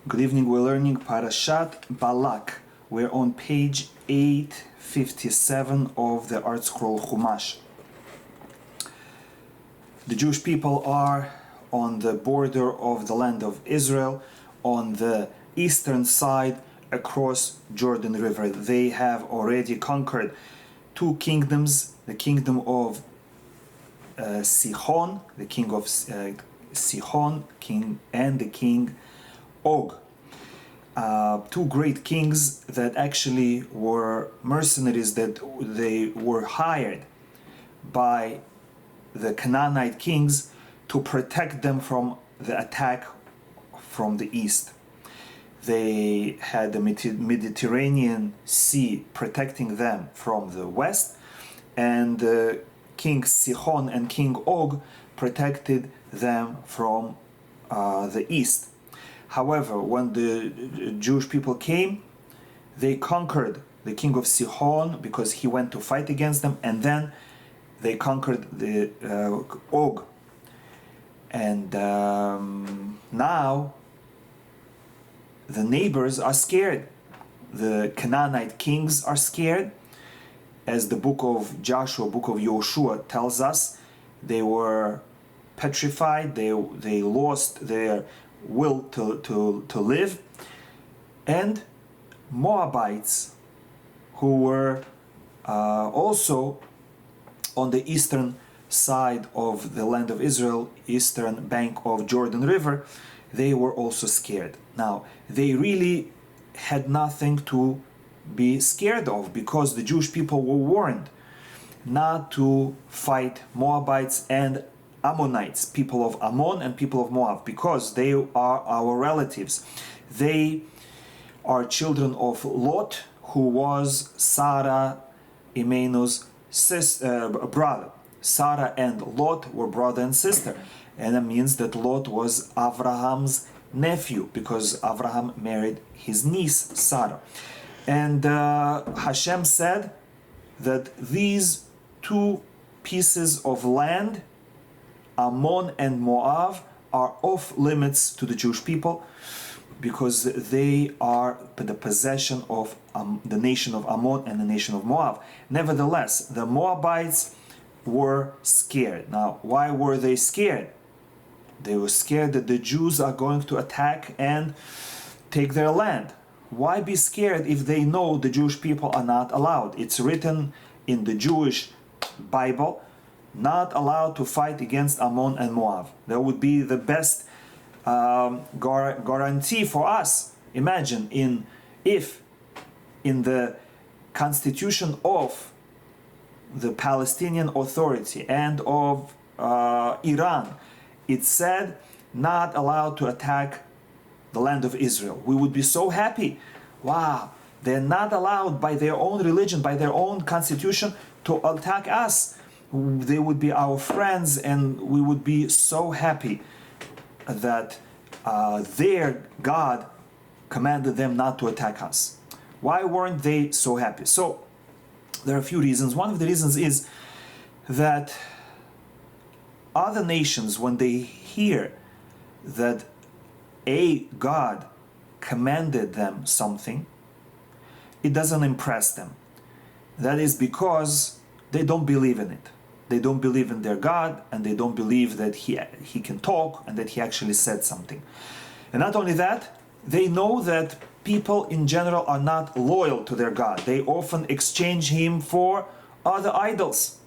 Good evening, we're learning Parashat Balak. We're on page 857 of the Art Scroll Chumash. The Jewish people are on the border of the land of Israel, on the eastern side across Jordan River. They have already conquered two kingdoms, the kingdom of Sihon, the king of Sihon, and the king Og. Two great kings that actually were mercenaries, that they were hired by the Canaanite kings to protect them from the attack from the east. They had the Mediterranean Sea protecting them from the west, and King Sihon and King Og protected them from the east. However, when the Jewish people came, they conquered the king of Sihon because he went to fight against them, and then they conquered the Og. And now the neighbors are scared. The Canaanite kings are scared. As the book of Joshua, book of Yoshua tells us, they were petrified, they lost their will to live. And Moabites, who were also on the eastern side of the land of Israel, eastern bank of Jordan River, they were also scared. Now, they really had nothing to be scared of, because the Jewish people were warned not to fight Moabites and Ammonites, people of Ammon and people of Moab, because they are our relatives. They are children of Lot, who was Sarah Imenu's brother. Sarah and Lot were brother and sister, and that means that Lot was Abraham's nephew, because Abraham married his niece Sarah. And Hashem said that these two pieces of land, Ammon and Moab, are off limits to the Jewish people, because they are the possession of the nation of Ammon and the nation of Moab. Nevertheless, the Moabites were scared. Now, why were they scared? They were scared that the Jews are going to attack and take their land. Why be scared if they know the Jewish people are not allowed? It's written in the Jewish Bible, not allowed to fight against Ammon and Moab. That would be the best guarantee for us. Imagine if in the constitution of the Palestinian Authority and of Iran, it said not allowed to attack the land of Israel. We would be so happy. Wow, they're not allowed by their own religion, by their own constitution, to attack us. They would be our friends, and we would be so happy that their God commanded them not to attack us. Why weren't they so happy? So there are a few reasons. One of the reasons is that other nations, when they hear that a God commanded them something, it doesn't impress them. That is because they don't believe in it. They don't believe in their God, and they don't believe that he can talk and that he actually said something. And not only that, they know that people in general are not loyal to their God. They often exchange him for other idols.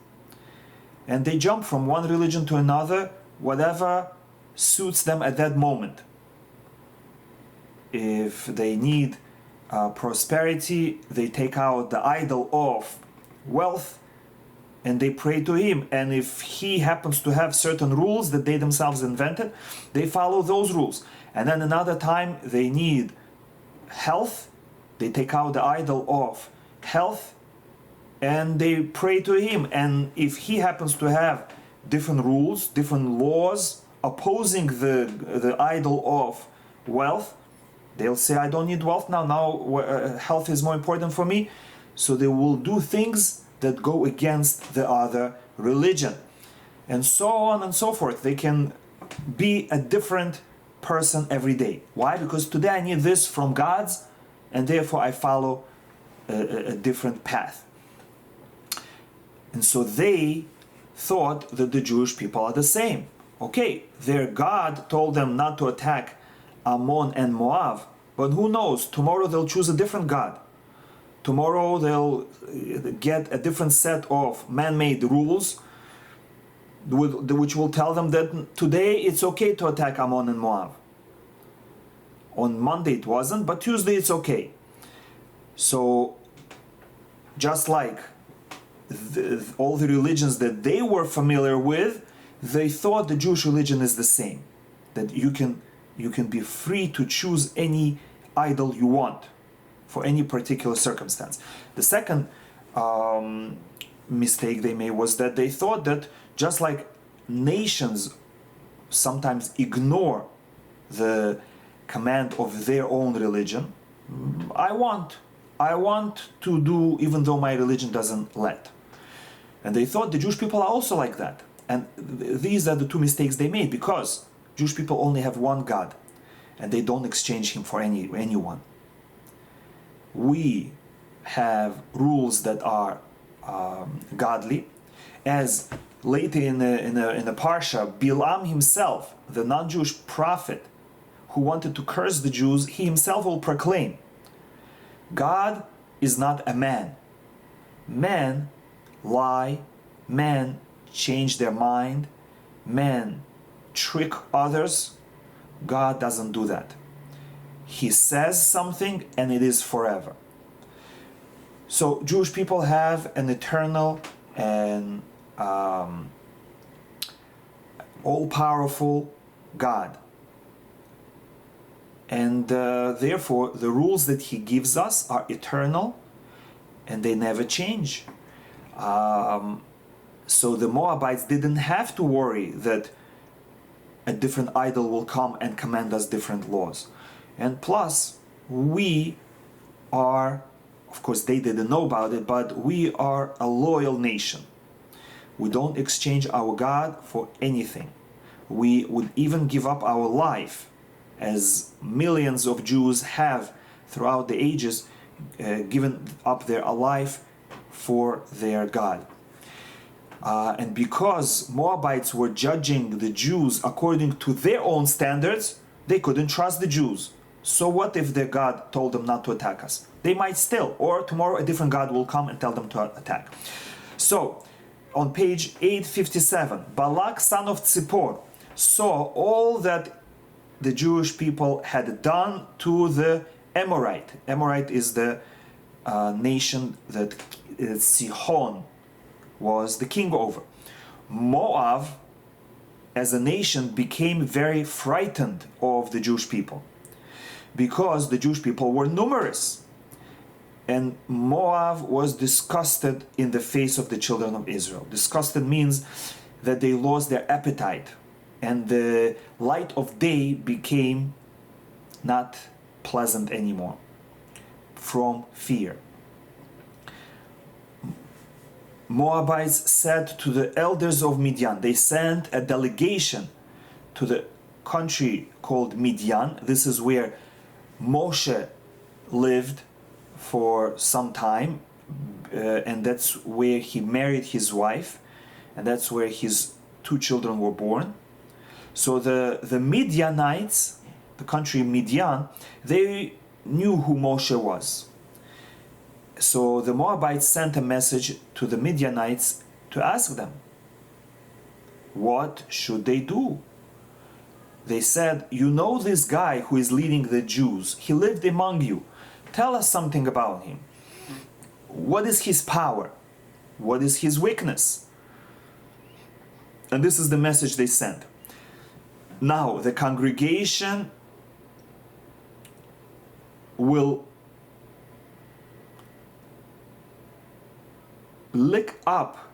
And they jump from one religion to another, whatever suits them at that moment. If they need prosperity, they take out the idol of wealth and they pray to him. And if he happens to have certain rules that they themselves invented, they follow those rules. And then another time they need health, they take out the idol of health and they pray to him. And if he happens to have different rules, different laws opposing the idol of wealth, they'll say, I don't need wealth now health is more important for me. So they will do things that go against the other religion, and so on and so forth. They can be a different person every day. Why? Because today I need this from God's, and therefore I follow a different path. And so they thought that the Jewish people are the same. Okay, their God told them not to attack Ammon and Moab, but who knows, tomorrow they'll choose a different God. Tomorrow they'll get a different set of man-made rules which will tell them that today it's okay to attack Ammon and Moab. On Monday it wasn't, but Tuesday it's okay. So just like all the religions that they were familiar with, they thought the Jewish religion is the same. That you can be free to choose any idol you want for any particular circumstance. The second mistake they made was that they thought that just like nations sometimes ignore the command of their own religion, I want to do even though my religion doesn't let. And they thought the Jewish people are also like that. And these are the two mistakes they made, because Jewish people only have one God and they don't exchange him for anyone. We have rules that are godly, as later in the Parshat, Balaam himself, the non-Jewish prophet who wanted to curse the Jews, he himself will proclaim, God is not a man. Men lie, men change their mind, men trick others. God doesn't do that. He says something and it is forever. So Jewish people have an eternal and all-powerful God. And therefore the rules that he gives us are eternal and they never change. So the Moabites didn't have to worry that a different idol will come and command us different laws. And plus, we are, of course they didn't know about it, but we are a loyal nation. We don't exchange our God for anything. We would even give up our life, as millions of Jews have throughout the ages given up their life for their God. And because Moabites were judging the Jews according to their own standards, they couldn't trust the Jews. So what if their God told them not to attack us? They might still, or tomorrow a different God will come and tell them to attack. So on page 857, Balak, son of Zippor, saw all that the Jewish people had done to the Amorite. Amorite is the nation that Sihon was the king over. Moab, as a nation, became very frightened of the Jewish people because the Jewish people were numerous. And Moab was disgusted in the face of the children of Israel. Disgusted means that they lost their appetite and the light of day became not pleasant anymore from fear. Moabites said to the elders of Midian, they sent a delegation to the country called Midian. This is where Moshe lived for some time, and that's where he married his wife, and that's where his two children were born. So the Midianites, the country Midian, they knew who Moshe was. So the Moabites sent a message to the Midianites to ask them, what should they do? They said, you know this guy who is leading the Jews. He lived among you. Tell us something about him. What is his power? What is his weakness? And this is the message they sent. Now the congregation will lick up,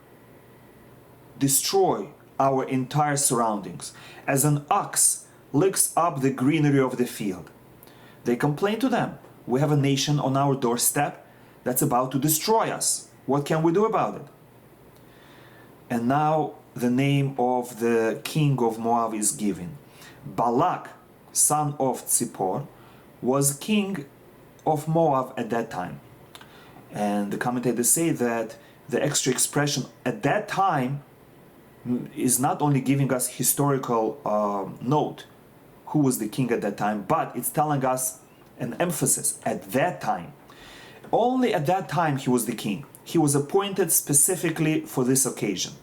destroy our entire surroundings, as an ox licks up the greenery of the field. They complain to them, we have a nation on our doorstep that's about to destroy us. What can we do about it? And now the name of the king of Moab is given. Balak, son of Tzipor, was king of Moab at that time. And the commentators say that the extra expression at that time is not only giving us historical note who was the king at that time, but it's telling us an emphasis at that time. Only at that time he was the king. He was appointed specifically for this occasion,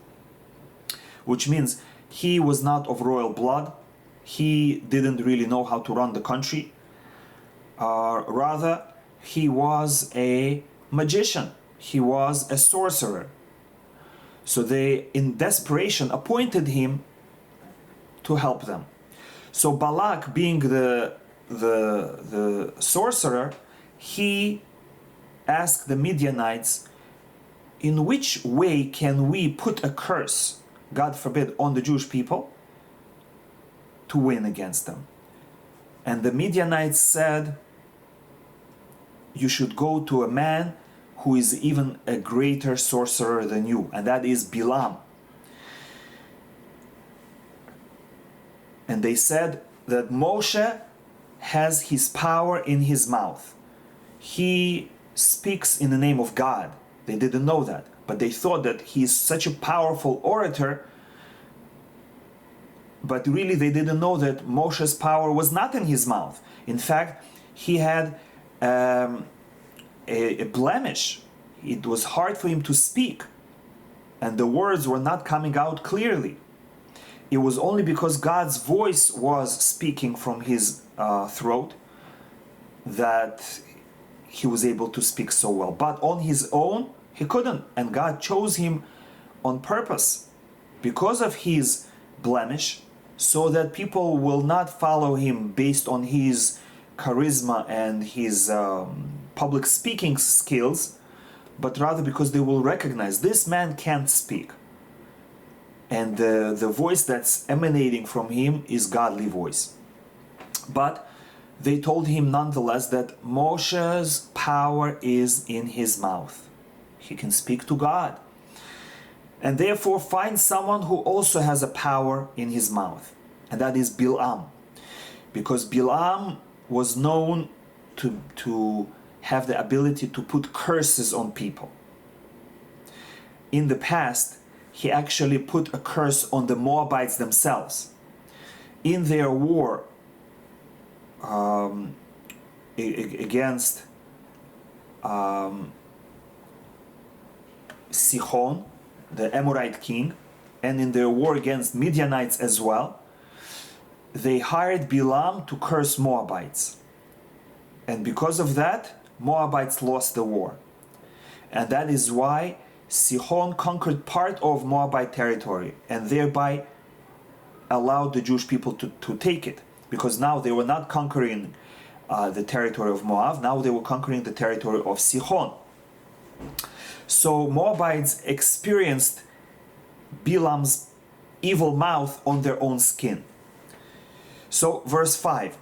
which means he was not of royal blood. He didn't really know how to run the country. Rather, he was a magician. He was a sorcerer. So they, in desperation, appointed him to help them. So Balak, being the sorcerer, he asked the Midianites, in which way can we put a curse, God forbid, on the Jewish people to win against them? And the Midianites said, you should go to a man who is even a greater sorcerer than you, and that is Bilam. And they said that Moshe has his power in his mouth. He speaks in the name of God. They didn't know that, but they thought that he is such a powerful orator, but really they didn't know that Moshe's power was not in his mouth. In fact, he had a blemish. It was hard for him to speak, and the words were not coming out clearly. It was only because God's voice was speaking from his throat that he was able to speak so well. But on his own, he couldn't, and God chose him on purpose because of his blemish, so that people will not follow him based on his charisma and his public speaking skills, but rather because they will recognize this man can't speak. And the voice that's emanating from him is godly voice. But they told him nonetheless that Moshe's power is in his mouth. He can speak to God. And therefore find someone who also has a power in his mouth. And that is Bilam. Because Bilam was known to have the ability to put curses on people. In the past, he actually put a curse on the Moabites themselves. In their war against Sihon, the Amorite king, and in their war against Midianites as well, they hired Bilam to curse Moabites. And because of that, Moabites lost the war. And that is why Sihon conquered part of Moabite territory and thereby allowed the Jewish people to take it. Because now they were not conquering the territory of Moab, now they were conquering the territory of Sihon. So Moabites experienced Bilam's evil mouth on their own skin. So verse 5,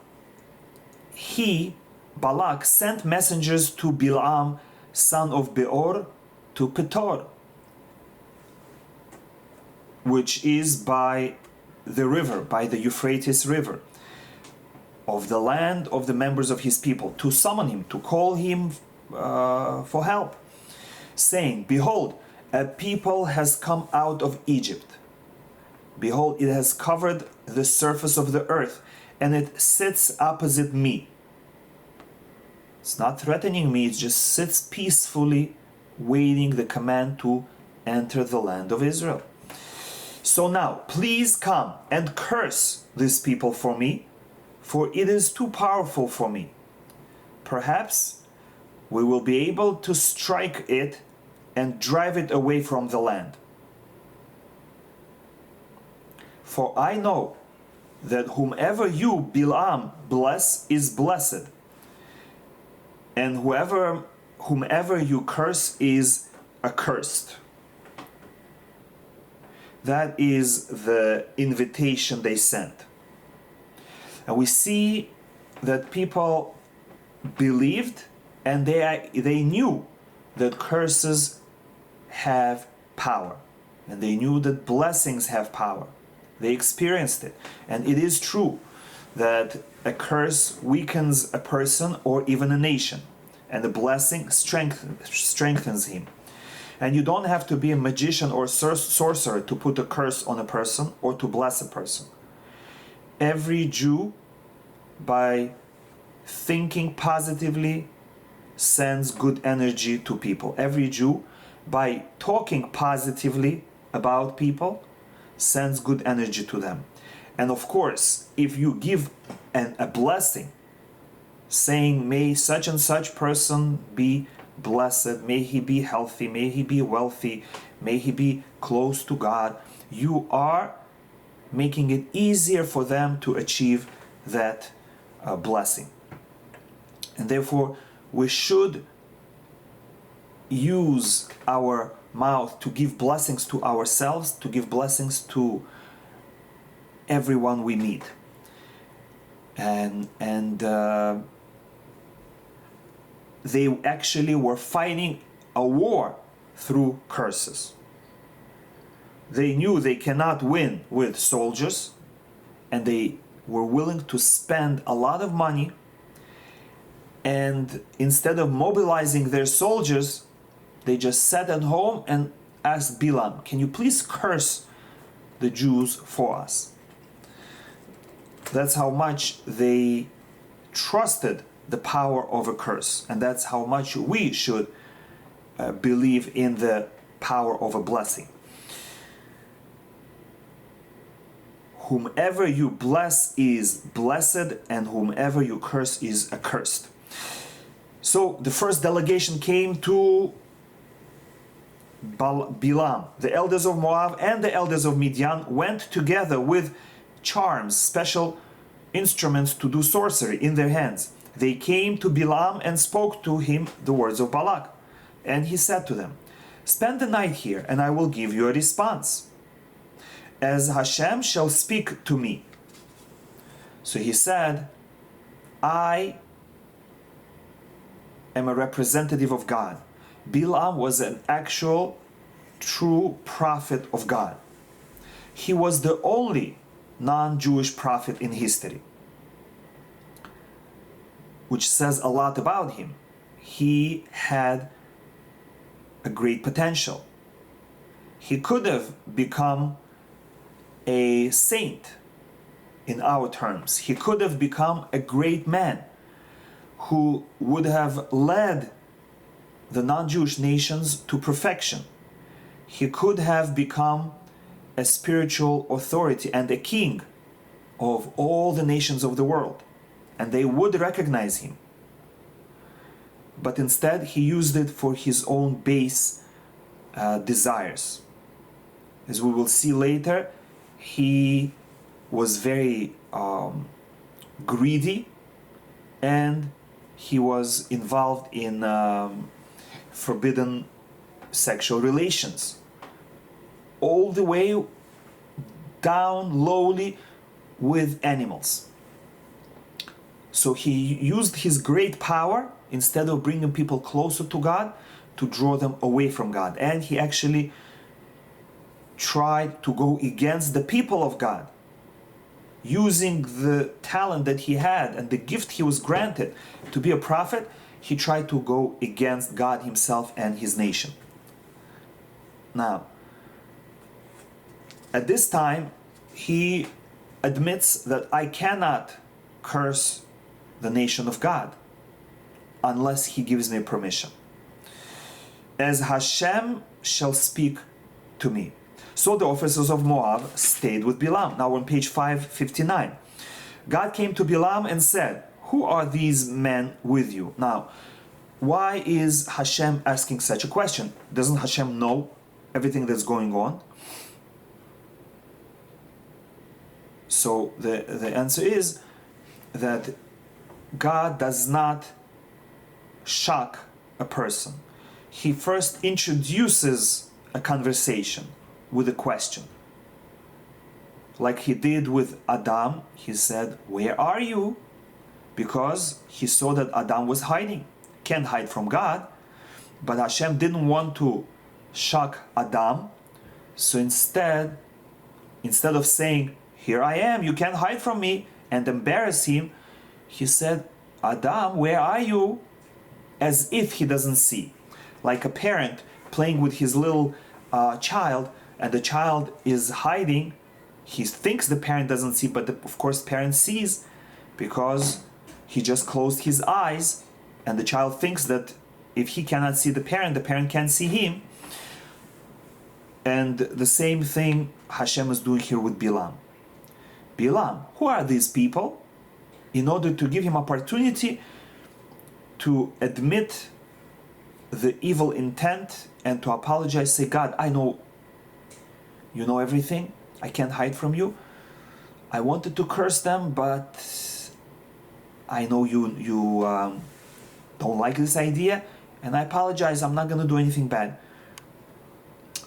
Balak sent messengers to Bilam, son of Beor, to Petor, which is by the river, by the Euphrates River, of the land of the members of his people, to summon him, to call him for help, saying, behold, a people has come out of Egypt. Behold, it has covered the surface of the earth, and it sits opposite me. It's not threatening me, it just sits peacefully, waiting the command to enter the land of Israel. So now, please come and curse this people for me, for it is too powerful for me. Perhaps we will be able to strike it and drive it away from the land. For I know that whomever you, Bilam, bless is blessed, and whomever you curse is accursed. That is the invitation they sent. And we see that people believed and they knew that curses have power. And they knew that blessings have power. They experienced it. And it is true that a curse weakens a person or even a nation, and a blessing strengthens him. And you don't have to be a magician or sorcerer to put a curse on a person or to bless a person. Every Jew, by thinking positively, sends good energy to people. Every Jew, by talking positively about people, sends good energy to them. And of course, if you give a blessing, saying, may such and such person be blessed, may he be healthy, may he be wealthy, may he be close to God, you are making it easier for them to achieve that blessing. And therefore, we should use our mouth to give blessings to ourselves, to give blessings to everyone we meet. And they actually were fighting a war through curses. They knew they cannot win with soldiers, and they were willing to spend a lot of money, and instead of mobilizing their soldiers, they just sat at home and asked Balaam, can you please curse the Jews for us? That's how much they trusted the power of a curse, and that's how much we should believe in the power of a blessing. Whomever you bless is blessed, and whomever you curse is accursed. So the first delegation came to Balaam. The elders of Moab and the elders of Midian went together with charms, special instruments to do sorcery in their hands. They came to Balaam and spoke to him the words of Balak. And he said to them, spend the night here, and I will give you a response, as Hashem shall speak to me. So he said, I am a representative of God. Balaam was an actual, true prophet of God. He was the only non-Jewish prophet in history, which says a lot about him. He had a great potential. He could have become a saint in our terms. He could have become a great man who would have led the non-Jewish nations to perfection. He could have become a spiritual authority and a king of all the nations of the world, and they would recognize him. But instead, he used it for his own base desires. As we will see later, he was very greedy, and he was involved in forbidden sexual relations, all the way down lowly with animals. So he used his great power, instead of bringing people closer to God, to draw them away from God. And he actually tried to go against the people of God, using the talent that he had and the gift he was granted to be a prophet. He tried to go against God himself and his nation. Now, at this time, he admits that I cannot curse the nation of God unless he gives me permission. As Hashem shall speak to me. So the officers of Moab stayed with Balaam. Now on page 559. God came to Balaam and said, who are these men with you? Now, why is Hashem asking such a question? Doesn't Hashem know everything that's going on? So the answer is that God does not shock a person. He first introduces a conversation with a question. Like he did with Adam, he said, where are you? Because he saw that Adam was hiding. Can't hide from God. But Hashem didn't want to shock Adam. So instead of saying, here I am, you can't hide from me, and embarrass him, he said, Adam, where are you? As if he doesn't see. Like a parent playing with his little child, and the child is hiding. He thinks the parent doesn't see, but of course parent sees, because he just closed his eyes, and the child thinks that if he cannot see the parent can't see him. And the same thing Hashem is doing here with Bilam. Bilam, who are these people? In order to give him opportunity to admit the evil intent and to apologize, say, God, I know you know everything. I can't hide from you. I wanted to curse them, but I know you don't like this idea, and I apologize. I'm not going to do anything bad.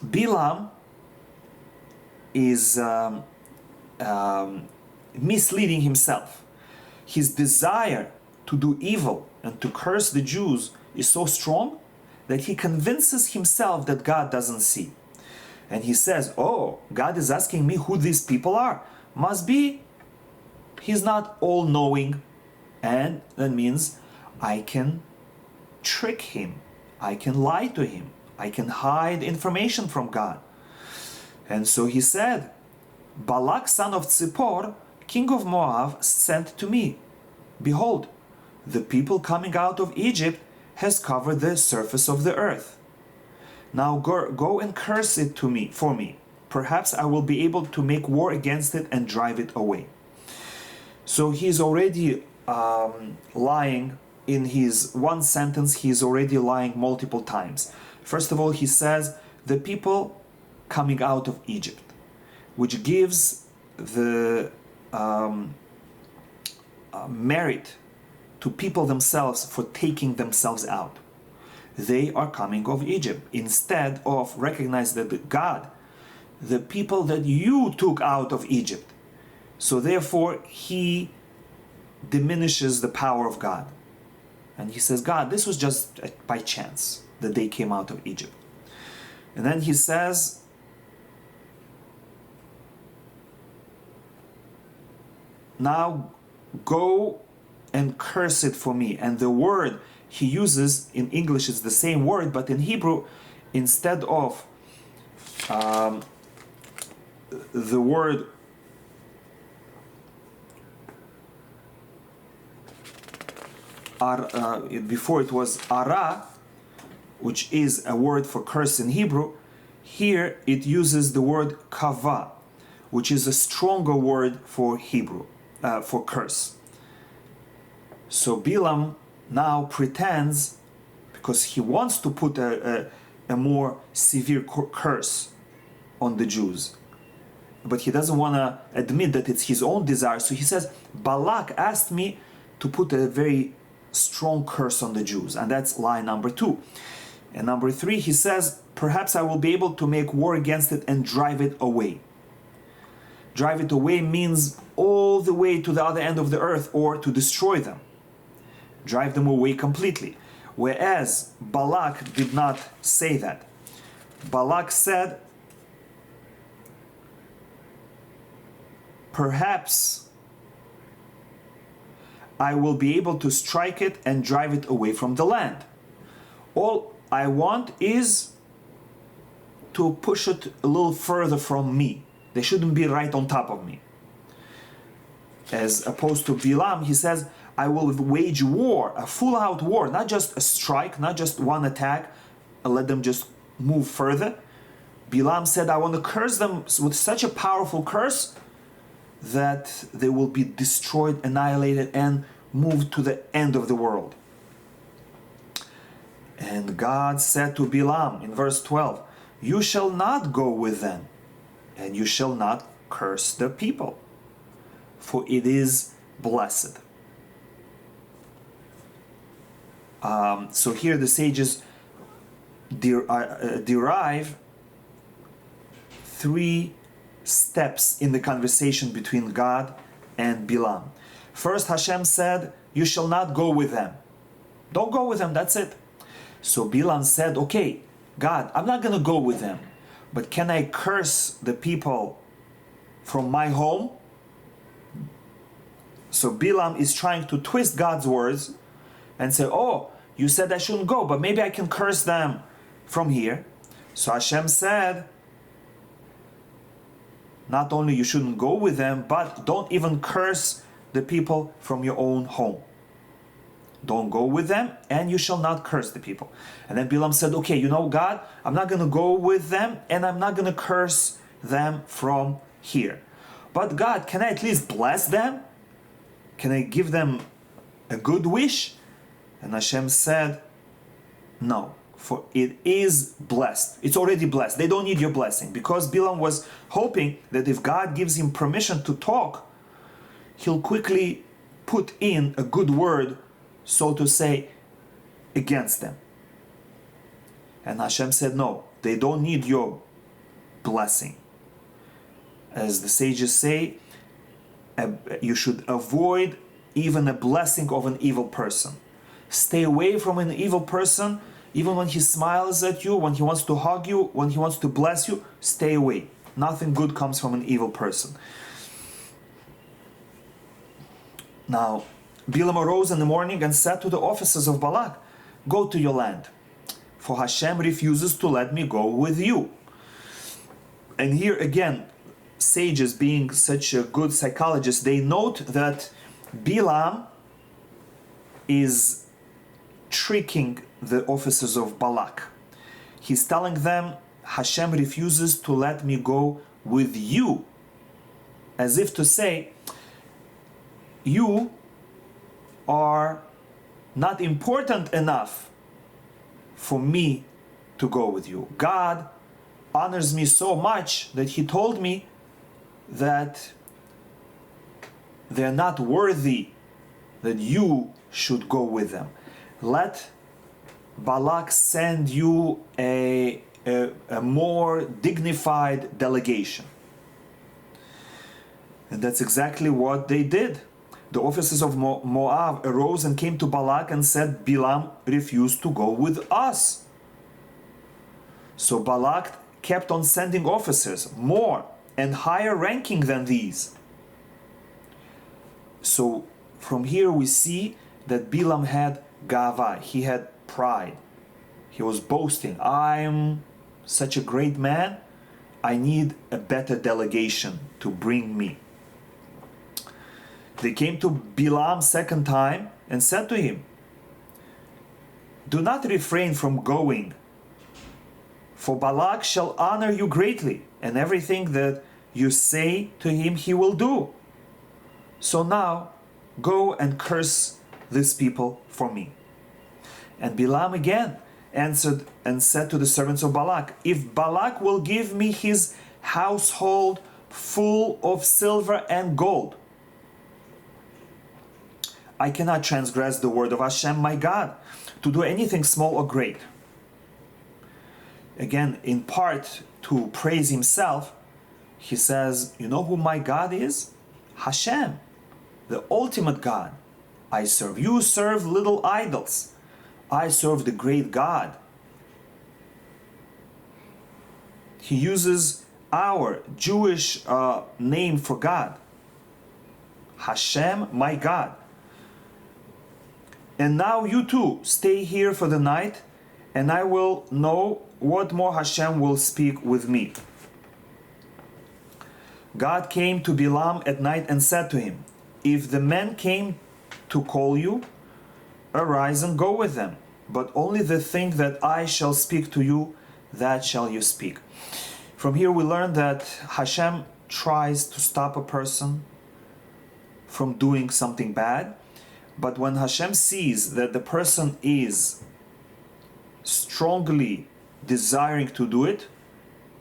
Bilam is misleading himself. His desire to do evil and to curse the Jews is so strong that he convinces himself that God doesn't see. And he says, oh, God is asking me who these people are. Must be he's not all-knowing. And that means I can trick him. I can lie to him. I can hide information from God. And so he said, Balak, son of Zippor, king of Moab, sent to me. Behold, the people coming out of Egypt has covered the surface of the earth. Now go and curse it for me. Perhaps I will be able to make war against it and drive it away. So he's already lying. In his one sentence, he's already lying multiple times. First of all, he says, the people coming out of Egypt, which gives the merit to people themselves for taking themselves out. They are coming of Egypt, instead of recognize that God, the people that you took out of Egypt. So therefore, he diminishes the power of God. And he says, God, this was just by chance that they came out of Egypt. And then he says, now go and curse it for me. And the word he uses in English is the same word, but in Hebrew, instead of the word before it was ara, which is a word for curse in Hebrew, here it uses the word kava, which is a stronger word for Hebrew, for curse. So Bilam now pretends, because he wants to put a more severe curse on the Jews, but he doesn't want to admit that it's his own desire. So he says, Balak asked me to put a very strong curse on the Jews. And that's lie number 2. And number 3, he says, perhaps I will be able to make war against it and drive it away. Drive it away means all the way to the other end of the earth, or to destroy them. Drive them away completely. Whereas Balak did not say that. Balak said, perhaps I will be able to strike it and drive it away from the land. All I want is to push it a little further from me. They shouldn't be right on top of me. As opposed to Bilam, he says, I will wage war, a full-out war, not just a strike, not just one attack, and let them just move further. Bilam said, I want to curse them with such a powerful curse that they will be destroyed, annihilated, and moved to the end of the world. And God said to Bilam in verse 12, you shall not go with them, and you shall not curse the people, for it is blessed. So here the sages derive 3 steps in the conversation between God and Bilam. First, Hashem said, you shall not go with them. Don't go with them, that's it. So Bilam said, okay, God, I'm not going to go with them, but can I curse the people from my home? So Bilam is trying to twist God's words and say, oh, you said I shouldn't go, but maybe I can curse them from here. So Hashem said, not only you shouldn't go with them, but don't even curse the people from your own home. Don't go with them, and you shall not curse the people. And then Bilam said, okay, you know, God, I'm not going to go with them, and I'm not going to curse them from here. But God, can I at least bless them? Can I give them a good wish? And Hashem said, no, for it is blessed. It's already blessed. They don't need your blessing. Because Bilam was hoping that if God gives him permission to talk, he'll quickly put in a good word, so to say, against them. And Hashem said, no, they don't need your blessing. As the sages say, you should avoid even a blessing of an evil person. Stay away from an evil person, even when he smiles at you, when he wants to hug you, when he wants to bless you, stay away. Nothing good comes from an evil person. Now, Bilam arose in the morning and said to the officers of Balak, go to your land, for Hashem refuses to let me go with you. And here again, sages, being such a good psychologist, they note that Bilam is tricking the officers of Balak. He's telling them, Hashem refuses to let me go with you. As if to say, you are not important enough for me to go with you. God honors me so much that he told me that they're not worthy that you should go with them. Let Balak send you a more dignified delegation. And that's exactly what they did. The officers of Moab arose and came to Balak and said, Bilam refused to go with us. So Balak kept on sending officers, more and higher ranking than these. So from here we see that Bilam had gava, he had pride. He was boasting, I'm such a great man, I need a better delegation to bring me. They came to Bilam second time and said to him, do not refrain from going, for Balak shall honor you greatly, and everything that you say to him he will do. So now go and curse this people for me. And Bilam again answered and said to the servants of Balak, if Balak will give me his household full of silver and gold, I cannot transgress the word of Hashem my God to do anything small or great. Again, in part to praise himself, he says, you know who my God is? Hashem, the ultimate God. I serve. You serve little idols. I serve the great God. He uses our Jewish name for God. Hashem, my God. And now you too, stay here for the night, and I will know what more Hashem will speak with me. God came to Bilam at night and said to him, if the men came to call you, arise and go with them, but only the thing that I shall speak to you, that shall you speak. From here we learn that Hashem tries to stop a person from doing something bad, but when Hashem sees that the person is strongly desiring to do it,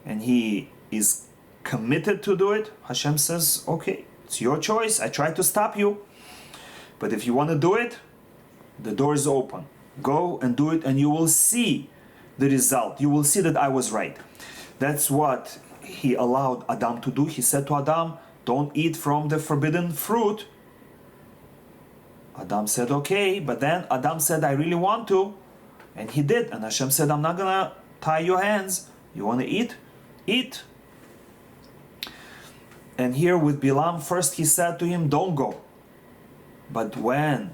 and he is committed to do it, Hashem says, okay, it's your choice, I tried to stop you, but if you want to do it, the door is open. Go and do it, and you will see the result. You will see that I was right. That's what he allowed Adam to do. He said to Adam, don't eat from the forbidden fruit. Adam said, okay, but then Adam said, I really want to. And he did. And Hashem said, I'm not going to tie your hands. You want to eat? Eat. And here with Bilam, first he said to him, don't go. But when